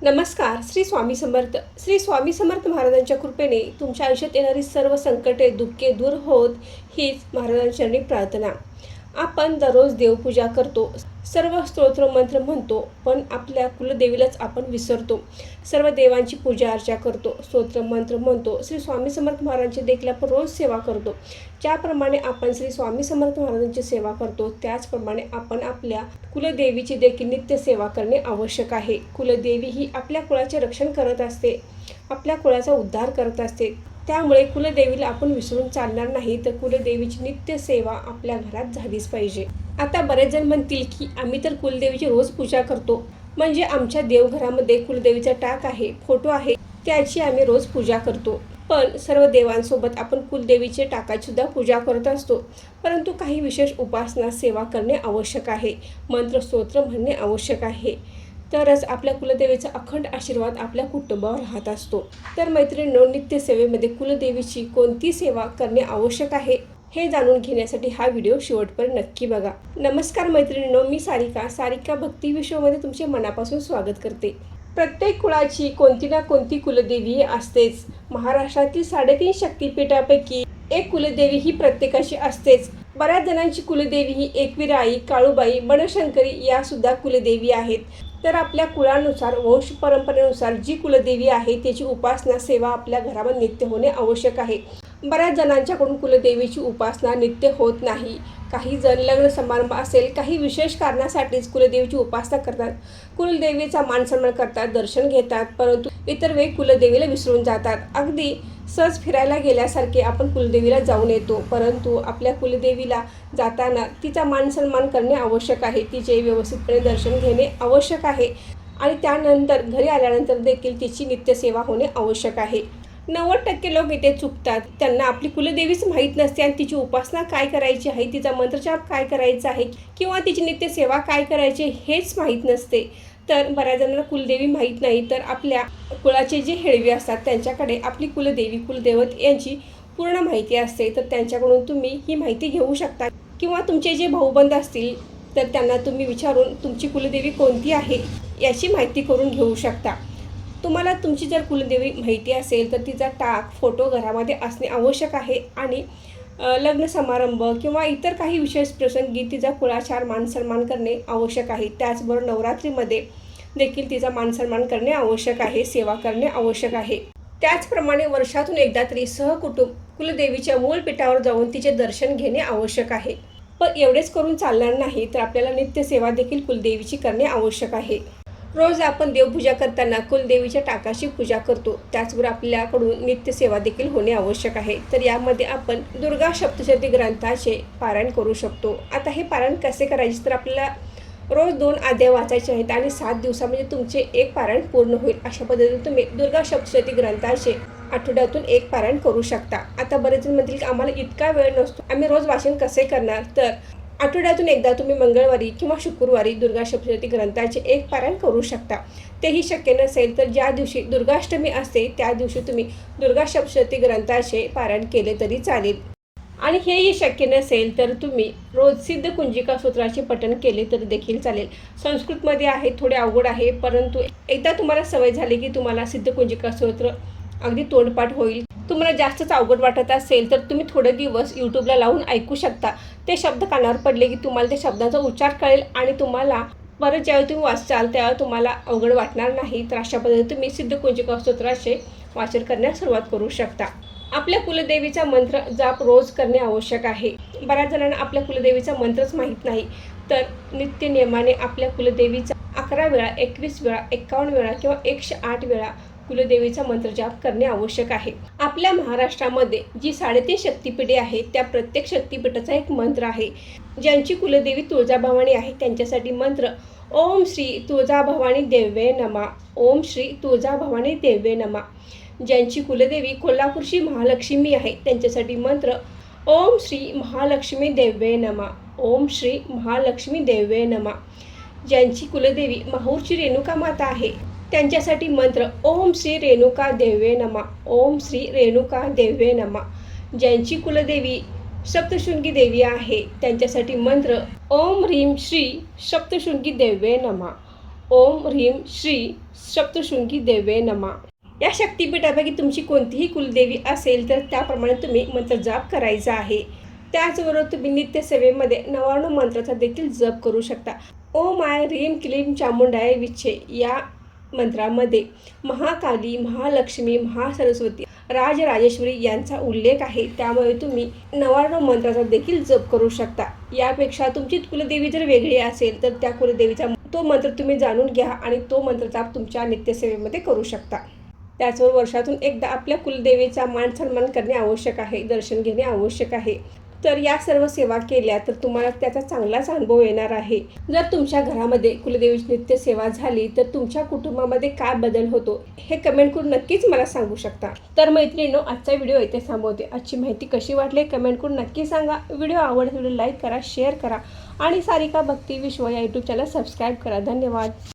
नमस्कार. श्री स्वामी समर्थ. श्री स्वामी समर्थ महाराजांच्या कृपेने तुमच्या आयुष्यात येणारी सर्व संकटे दुःखे दूर होत हीच महाराजांचरणी प्रार्थना. आपण दररोज देवपूजा करतो, सर्व स्तोत्र मंत्र म्हणतो, पण आपल्या कुलदेवीलाच आपण विसरतो. सर्व देवांची पूजा अर्चा करतो, स्तोत्र मंत्र म्हणतो, श्री स्वामी समर्थ महाराजांची देखील आपण रोज सेवा करतो. ज्याप्रमाणे आपण श्री स्वामी समर्थ महाराजांची सेवा करतो त्याचप्रमाणे आपण आपल्या कुलदेवीची देखील नित्य सेवा करणे आवश्यक आहे. कुलदेवी ही आपल्या कुळाचे रक्षण करत असते, आपल्या कुळाचा उद्धार करत असते. त्यामुळे कुलदेवीला आपण विसरून चालणार नाही, तर कुलदेवीची नित्य सेवा आपल्या घरात झालीच पाहिजे. आता बरेच जण म्हणतील की आम्ही तर कुलदेवीची रोज पूजा करतो, म्हणजे आमच्या देवघरामध्ये कुलदेवीचा टाक आहे, फोटो आहे, त्याची आम्ही रोज पूजा करतो. पण सर्व देवांसोबत आपण कुलदेवीचे टाकाची सुद्धा पूजा करत असतो. परंतु काही विशेष उपासना सेवा करणे आवश्यक आहे, मंत्र स्तोत्र म्हणणे आवश्यक आहे, तरच आपल्या कुलदेवीचा अखंड आशीर्वाद आपल्या कुटुंबावर राहत असतो. तर मैत्रिणींनो, नित्य सेवेमध्ये कुलदेवीची कोणती सेवा करणे आवश्यक आहे हे जाणून घेण्यासाठी हा व्हिडिओ शेवटपर्यंत नक्की बघा. नमस्कार मैत्रिणींनो, मी सारिका भक्ती विश्वमध्ये तुमचे मनापासून स्वागत करते. प्रत्येक कुळाची कोणती ना कोणती कुलदेवी असतेच. महाराष्ट्रातील 3.5 शक्तिपीठापैकी एक कुलदेवी ही प्रत्येकाची असतेच. बऱ्याच जणांची कुलदेवी ही एकविराई, काळूबाई, बनशंकरी या सुद्धा कुलदेवी आहेत. तर आपल्या कुळानुसार, वंश परंपरेनुसार जी कुलदेवी आहे त्याची उपासना सेवा आपल्या घरामध्ये नित्य होणे आवश्यक आहे. बऱ्याच जणांच्याकडून कुलदेवीची उपासना नित्य होत नाही. काही जण लग्न समारंभ असेल, काही विशेष कारणासाठीच कुलदेवीची उपासना करतात, कुलदेवीचा मानसन्मान करतात, दर्शन घेतात, परंतु इतर वेळी कुलदेवीला विसरून जातात. अगदी सहज फिरायला गेल्यासारखे आपण कुलदेवीला जाऊन येतो, परंतु आपल्या कुलदेवीला जाताना तिचा मानसन्मान करणे आवश्यक आहे, तिचे व्यवस्थितपणे दर्शन घेणे आवश्यक आहे आणि त्यानंतर घरी आल्यानंतर देखील तिची नित्यसेवा होणे आवश्यक आहे. 90% लोक इथे चुकतात. त्यांना आपली कुलदेवीच माहीत नसते आणि तिची उपासना काय करायची आहे, तिचा मंत्रजाप काय करायचा आहे किंवा तिची नित्यसेवा काय करायची हेच माहीत नसते. तर बऱ्याच जणांना कुलदेवी माहीत नाही, तर आपल्या कुळाचे जे हेळवी असतात त्यांच्याकडे आपली कुलदेवी, कुलदैवत यांची पूर्ण माहिती असते. तर त्यांच्याकडून तुम्ही ही माहिती घेऊ शकता किंवा तुमचे जे भाऊबंद असतील तर त्यांना तुम्ही विचारून तुमची कुलदेवी कोणती आहे याची माहिती करून घेऊ शकता. तुम्हाला तुमची जर कुलदेवी माहिती असेल तर तिचा टाक, फोटो घरामध्ये असणे आवश्यक आहे आणि लग्न समारंभ किंवा इतर काही विशेष प्रसंगी तिचा कुळाचार मानसन्मान करणे आवश्यक आहे. त्याचबरोबर नवरात्रीमध्ये देखील तिचा मानसन्मान करणे आवश्यक आहे, सेवा करणे आवश्यक आहे. त्याचप्रमाणे वर्षातून एकदा तरी सहकुटुंब कुलदेवीच्या मूळ पीठावर जाऊन तिचे दर्शन घेणे आवश्यक आहे. पण एवढेच करून चालणार नाही, तर आपल्याला नित्यसेवा देखील कुलदेवीची करणे आवश्यक आहे. रोज आपण देवपूजा करताना कुलदेवीच्या टाकाची पूजा करतो, त्याचबरोबर आपल्याकडून नित्यसेवा देखील होणे आवश्यक आहे. तर यामध्ये आपण दुर्गा सप्तशती ग्रंथाचे पारायण करू शकतो. आता हे पारायण कसे करायचे, तर आपल्याला रोज 2 अध्याय वाचायचे आहेत आणि 7 दिवसामध्ये तुमचे एक पारायण पूर्ण होईल. अशा पद्धतीने तुम्ही दुर्गा सप्तशती ग्रंथाचे आठवड्यातून एक पारायण करू शकता. आता बरेच जण म्हणतील की आम्हाला इतका वेळ नसतो, आम्ही रोज वाचन कसे करणार, तर आठवड्यातून एकदा तुम्ही मंगळवारी किंवा शुक्रवारी दुर्गा सप्तशती ग्रंथाचे एक पारायण करू शकता. तेही शक्य नसेल तर ज्या दिवशी दुर्गाष्टमी असते त्या दिवशी तुम्ही दुर्गा सप्तशती ग्रंथाचे पारायण केले तरी चालेल. आणि हेही शक्य नसेल तर तुम्ही रोज सिद्ध कुंजिका स्तोत्राचे पठण केले तर देखील चालेल. संस्कृतमध्ये आहे, थोडे अवघड आहे, परंतु एकदा तुम्हाला सवय झाली की तुम्हाला सिद्ध कुंजिका स्तोत्र अगदी तोंडपाठ होईल. तुम्हाला जास्तच अवघड वाटत असेल तर तुम्ही थोडे दिवस यूट्यूबला लावून ऐकू शकता. ते शब्द कानावर पडले की तुम्हाला त्या शब्दांचा उच्चार कळेल आणि तुम्हाला परत ज्यावेळी तुम्ही वाचाल त्यावेळी तुम्हाला अवघड वाटणार नाही. तर अशा पद्धतीने तुम्ही सिद्ध कुंजिका स्तोत्राचे वाचन करण्यास सुरुवात करू शकता. आपल्या कुलदेवीचा मंत्र जाप रोज करणे आवश्यक आहे. बऱ्याच जणांना आपल्या कुलदेवीचा मंत्रच माहीत नाही, तर नित्य नियमाने आपल्या कुलदेवीचा 11 वेळा, 21 वेळा, 51 वेळा किंवा 108 वेळा कुलदेवीचा मंत्रजाप करणे आवश्यक आहे. आपल्या महाराष्ट्रामध्ये जी 3.5 शक्तिपीठे आहेत त्या प्रत्येक शक्तिपीठाचा एक मंत्र आहे. ज्यांची कुलदेवी तुळजाभवानी आहे त्यांच्यासाठी मंत्र ओम श्री तुळजाभवानी देव्ये नमः, ओम श्री तुळजाभवानी देव्ये नमः. ज्यांची कुलदेवी कोल्हापूरची महालक्ष्मी आहे त्यांच्यासाठी मंत्र ओम श्री महालक्ष्मी देव्ये नमः, ओम श्री महालक्ष्मी देव्ये नमः. ज्यांची कुलदेवी माहूरची रेणुका माता आहे त्यांच्यासाठी मंत्र ओम श्री रेणुका देव्ये नमः, ओम श्री रेणुका देव्ये नमः. ज्यांची कुलदेवी सप्तशृंगी देवी आहे त्यांच्यासाठी मंत्र ओम ह्रीं श्री सप्तशृंगी देव्ये नमः, ओम ह्रीं श्री सप्तशृंगी देवे नमा. या शक्तिपीठापैकी तुमची कोणतीही कुलदेवी असेल तर त्याप्रमाणे तुम्ही मंत्र जाप करायचा आहे. त्याचबरोबर तुम्ही नित्यसेवेमध्ये 99 मंत्राचा देखील जप करू शकता. ओम आय ह्रीं क्लीं चामुंडाय विच्छे या मंत्रामध्ये महाकाली, महालक्ष्मी, महासरस्वती, राजराजेश्वरी यांचा उल्लेख आहे. त्यामुळे तुम्ही 99 मंत्राचा देखील जप करू शकता. यापेक्षा तुमची कुलदेवी जर वेगळी असेल तर त्या कुलदेवीचा तो मंत्र तुम्ही जाणून घ्या आणि तो मंत्र जाप तुमच्या नित्यसेवेमध्ये करू शकता. त्याचबरोबर वर्षातून एकदा आपल्या कुलदेवीचा मान सन्मान करणे आवश्यक आहे, दर्शन घेणे आवश्यक आहे. तर या सर्व सेवा केल्या तर तुम्हाला त्याचा चांगलाच अनुभव येणार आहे. जर तुमच्या घरामध्ये कुलदेवीची नित्य सेवा झाली तर तुमच्या कुटुंबामध्ये काय बदल होतो हे कमेंट करून नक्कीच मला सांगू शकता. तर मैत्रिणींनो, आजचा व्हिडिओ इथे थांबवते. आजची माहिती कशी वाटली कमेंट करून नक्की सांगा. व्हिडिओ आवडला व्हिडिओ लाईक करा, शेअर करा आणि सारिका भक्ती विश्व या यूट्यूब चॅनल सबस्क्राईब करा. धन्यवाद.